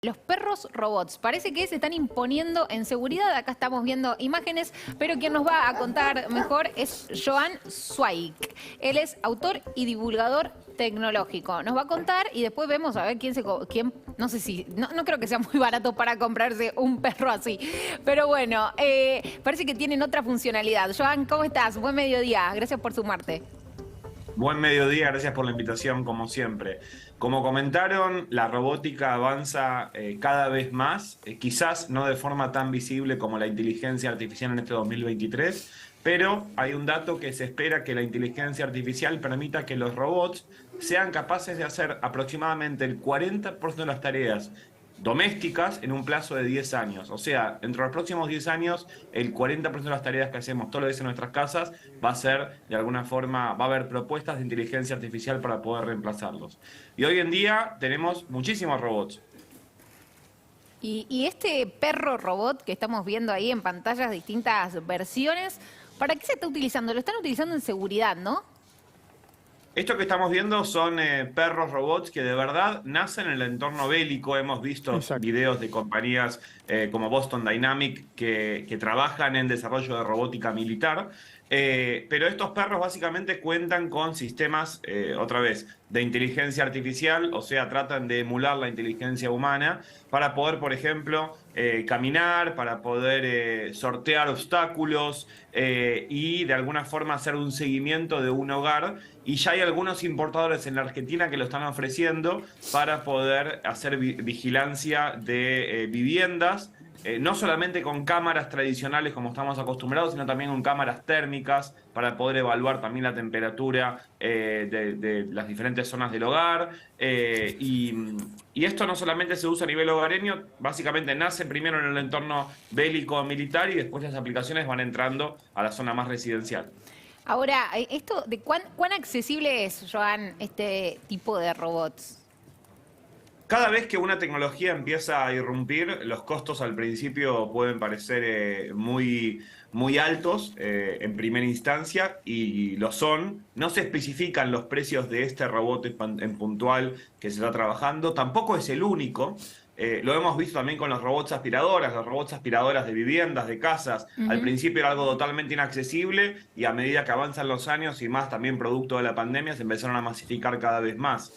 Los perros robots, parece que se están imponiendo en seguridad. Acá estamos viendo imágenes, pero quien nos va a contar mejor es Joan Zweig. Él es autor y divulgador tecnológico. Nos va a contar y después vemos a ver quién no sé si, no creo que sea muy barato para comprarse un perro así. Pero bueno, parece que tienen otra funcionalidad. Joan, ¿cómo estás? Buen mediodía, gracias por sumarte. Buen mediodía, gracias por la invitación, como siempre. Como comentaron, la robótica avanza cada vez más, quizás no de forma tan visible como la inteligencia artificial en este 2023, pero hay un dato que se espera que la inteligencia artificial permita que los robots sean capaces de hacer aproximadamente el 40% de las tareas domésticas en un plazo de 10 años. O sea, entre los próximos 10 años, el 40% de las tareas que hacemos todos los días en nuestras casas va a ser, de alguna forma, va a haber propuestas de inteligencia artificial para poder reemplazarlos. Y hoy en día tenemos muchísimos robots. Y este perro robot que estamos viendo ahí en pantallas, distintas versiones, ¿para qué se está utilizando? Lo están utilizando en seguridad, ¿no? Esto que estamos viendo son perros robots que de verdad nacen en el entorno bélico. Hemos visto Exacto. videos de compañías como Boston Dynamics que trabajan en desarrollo de robótica militar. Pero estos perros básicamente cuentan con sistemas, otra vez, de inteligencia artificial, o sea, tratan de emular la inteligencia humana para poder, por ejemplo, caminar, para poder sortear obstáculos y de alguna forma hacer un seguimiento de un hogar. Y ya hay algunos importadores en la Argentina que lo están ofreciendo para poder hacer vigilancia de viviendas, no solamente con cámaras tradicionales como estamos acostumbrados, sino también con cámaras térmicas para poder evaluar también la temperatura de las diferentes zonas del hogar. Y esto no solamente se usa a nivel hogareño, básicamente nace primero en el entorno bélico militar y después las aplicaciones van entrando a la zona más residencial. Ahora, esto de cuán accesible es, Joan, este tipo de robots. Cada vez que una tecnología empieza a irrumpir, los costos al principio pueden parecer muy altos en primera instancia y lo son. No se especifican los precios de este robot en puntual que se está trabajando. Tampoco es el único. Lo hemos visto también con los robots aspiradoras de viviendas, de casas. Al Ujú. principio era algo totalmente inaccesible y a medida que avanzan los años y más también producto de la pandemia se empezaron a masificar cada vez más.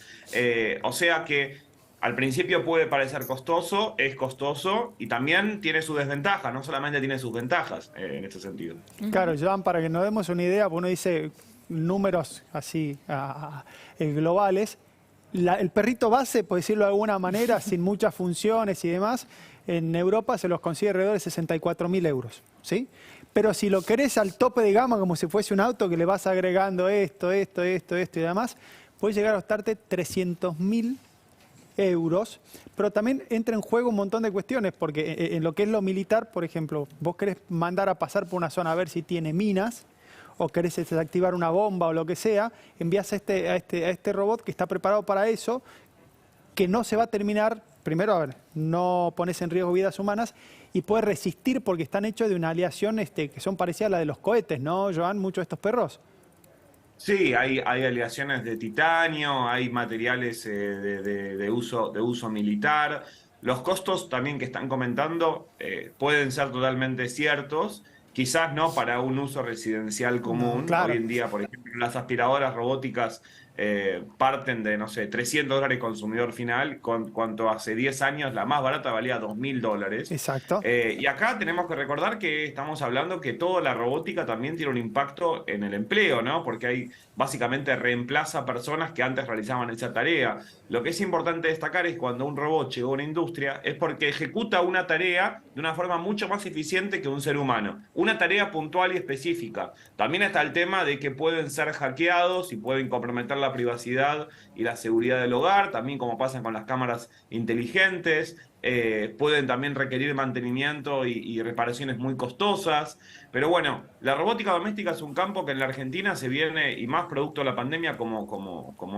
O sea que al principio puede parecer costoso, es costoso y también tiene su desventaja, no solamente tiene sus ventajas en este sentido. Claro, Joan, para que nos demos una idea, uno dice números así globales. El perrito base, por decirlo de alguna manera, sin muchas funciones y demás, en Europa se los consigue alrededor de 64.000 euros, ¿sí? Pero si lo querés al tope de gama, como si fuese un auto que le vas agregando esto y demás, puede llegar a costarte 300.000 euros, pero también entra en juego un montón de cuestiones, porque en lo que es lo militar, por ejemplo, vos querés mandar a pasar por una zona a ver si tiene minas, o querés desactivar una bomba o lo que sea, envías a este robot que está preparado para eso, que no se va a terminar, primero, a ver, no pones en riesgo vidas humanas, y puede resistir porque están hechos de una aleación que son parecidas a la de los cohetes, ¿no, Joan? Muchos de estos perros. Sí, hay aleaciones de titanio, hay materiales de uso militar. Los costos también que están comentando pueden ser totalmente ciertos, quizás no para un uso residencial No, común. Hoy claro. en día, por ejemplo, las aspiradoras robóticas parten de, no sé, $300 consumidor final, cuanto hace 10 años la más barata valía $2.000. Exacto. Y acá tenemos que recordar que estamos hablando que toda la robótica también tiene un impacto en el empleo, ¿no? Porque hay básicamente reemplaza personas que antes realizaban esa tarea. Lo que es importante destacar es cuando un robot llegó a una industria, es porque ejecuta una tarea de una forma mucho más eficiente que un ser humano. Una tarea puntual y específica. También está el tema de que pueden ser hackeados y pueden comprometer la privacidad y la seguridad del hogar, también como pasa con las cámaras inteligentes. Pueden también requerir mantenimiento y reparaciones muy costosas. Pero bueno, la robótica doméstica es un campo que en la Argentina se viene, y más producto de la pandemia, como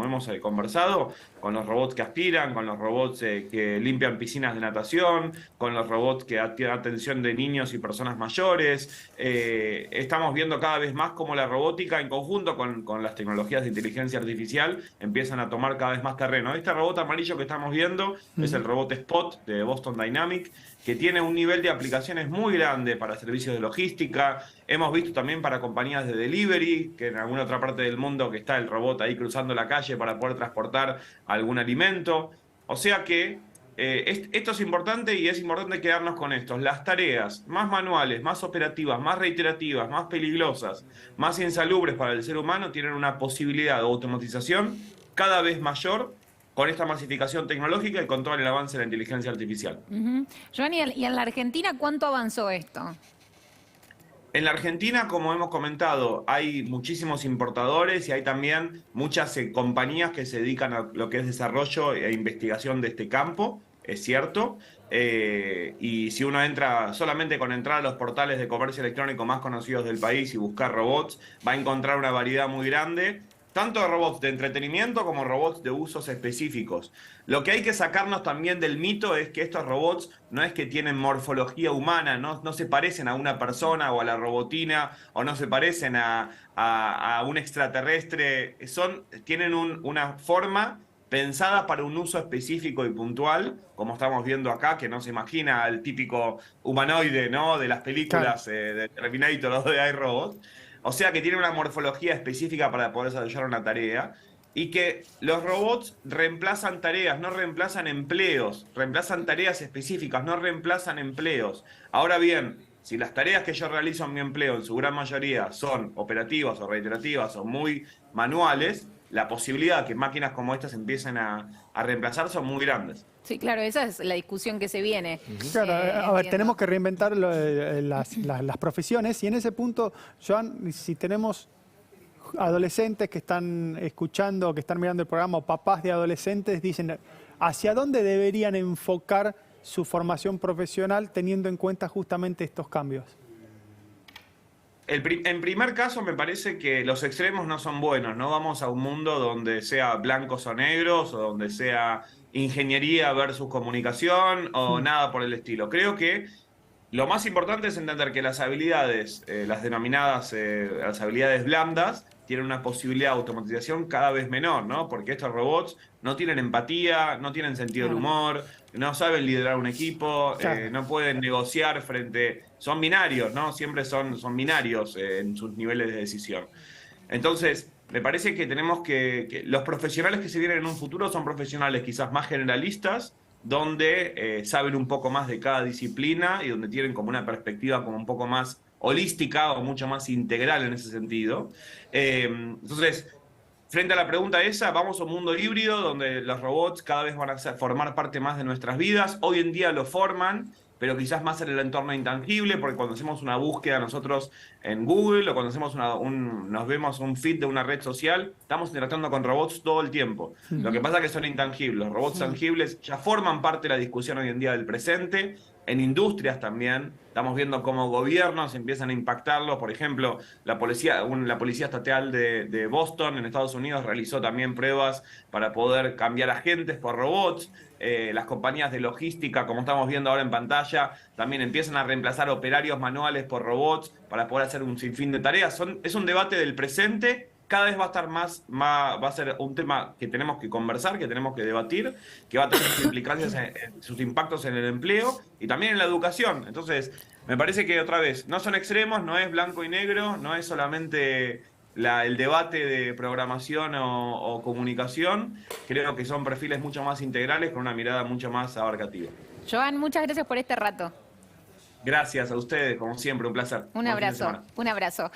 hemos conversado, con los robots que aspiran, con los robots que limpian piscinas de natación, con los robots que tienen atención de niños y personas mayores. Estamos viendo cada vez más cómo la robótica, en conjunto con las tecnologías de inteligencia artificial, artificial empiezan a tomar cada vez más terreno. Este robot amarillo que estamos viendo es el robot Spot de Boston Dynamics, que tiene un nivel de aplicaciones muy grande para servicios de logística. Hemos visto también para compañías de delivery, que en alguna otra parte del mundo que está el robot ahí cruzando la calle para poder transportar algún alimento. O sea que esto es importante y es importante quedarnos con esto. Las tareas más manuales, más operativas, más reiterativas, más peligrosas, más insalubres para el ser humano tienen una posibilidad de automatización cada vez mayor con esta masificación tecnológica y con todo el avance de la inteligencia artificial. Joan, ¿y en la Argentina cuánto avanzó esto? En la Argentina, como hemos comentado, hay muchísimos importadores y hay también muchas compañías que se dedican a lo que es desarrollo e investigación de este campo, es cierto. Y si uno entra, solamente con entrar a los portales de comercio electrónico más conocidos del país y buscar robots, va a encontrar una variedad muy grande, tanto de robots de entretenimiento como robots de usos específicos. Lo que hay que sacarnos también del mito es que estos robots no es que tienen morfología humana, no se parecen a una persona o a la robotina, o no se parecen a un extraterrestre. Tienen una forma pensada para un uso específico y puntual, como estamos viendo acá, que no se imagina al típico humanoide, ¿no?, de las películas de Terminator o de iRobot. O sea que tiene una morfología específica para poder desarrollar una tarea y que los robots reemplazan tareas, no reemplazan empleos, reemplazan tareas específicas, no reemplazan empleos. Ahora bien, si las tareas que yo realizo en mi empleo en su gran mayoría son operativas o reiterativas o muy manuales, la posibilidad de que máquinas como estas empiecen a reemplazar son muy grandes. Sí, claro, esa es la discusión que se viene. Claro, a ver, tenemos que reinventar las profesiones y en ese punto, Joan, si tenemos adolescentes que están escuchando, que están mirando el programa, o papás de adolescentes, dicen, ¿hacia dónde deberían enfocar su formación profesional teniendo en cuenta justamente estos cambios? En primer caso, me parece que los extremos no son buenos. No vamos a un mundo donde sea blancos o negros, o donde sea ingeniería versus comunicación, o nada por el estilo. Creo que lo más importante es entender que las habilidades, las denominadas las habilidades blandas, tienen una posibilidad de automatización cada vez menor, ¿no? Porque estos robots no tienen empatía, no tienen sentido del humor, no saben liderar un equipo, no pueden negociar son binarios, ¿no? Siempre son binarios en sus niveles de decisión. Entonces, me parece que tenemos que los profesionales que se vienen en un futuro son profesionales quizás más generalistas, donde saben un poco más de cada disciplina y donde tienen como una perspectiva como un poco más holística o mucho más integral en ese sentido. Entonces, frente a la pregunta esa, vamos a un mundo híbrido donde los robots cada vez van a formar parte más de nuestras vidas. Hoy en día lo forman, pero quizás más en el entorno intangible, porque cuando hacemos una búsqueda nosotros en Google o cuando hacemos nos vemos un feed de una red social, estamos interactuando con robots todo el tiempo. Lo que pasa es que son intangibles. Los robots tangibles ya forman parte de la discusión hoy en día del presente. En industrias también estamos viendo cómo gobiernos empiezan a impactarlos. Por ejemplo, la policía estatal de Boston, en Estados Unidos, realizó también pruebas para poder cambiar agentes por robots. Las compañías de logística, como estamos viendo ahora en pantalla, también empiezan a reemplazar operarios manuales por robots para poder hacer un sinfín de tareas. Es un debate del presente. Cada vez va a estar va a ser un tema que tenemos que conversar, que tenemos que debatir, que va a tener sus implicancias, sus impactos en el empleo y también en la educación. Entonces, me parece que otra vez, no son extremos, no es blanco y negro, no es solamente el debate de programación o comunicación. Creo que son perfiles mucho más integrales con una mirada mucho más abarcativa. Joan, muchas gracias por este rato. Gracias a ustedes, como siempre, un placer. Un abrazo, un abrazo.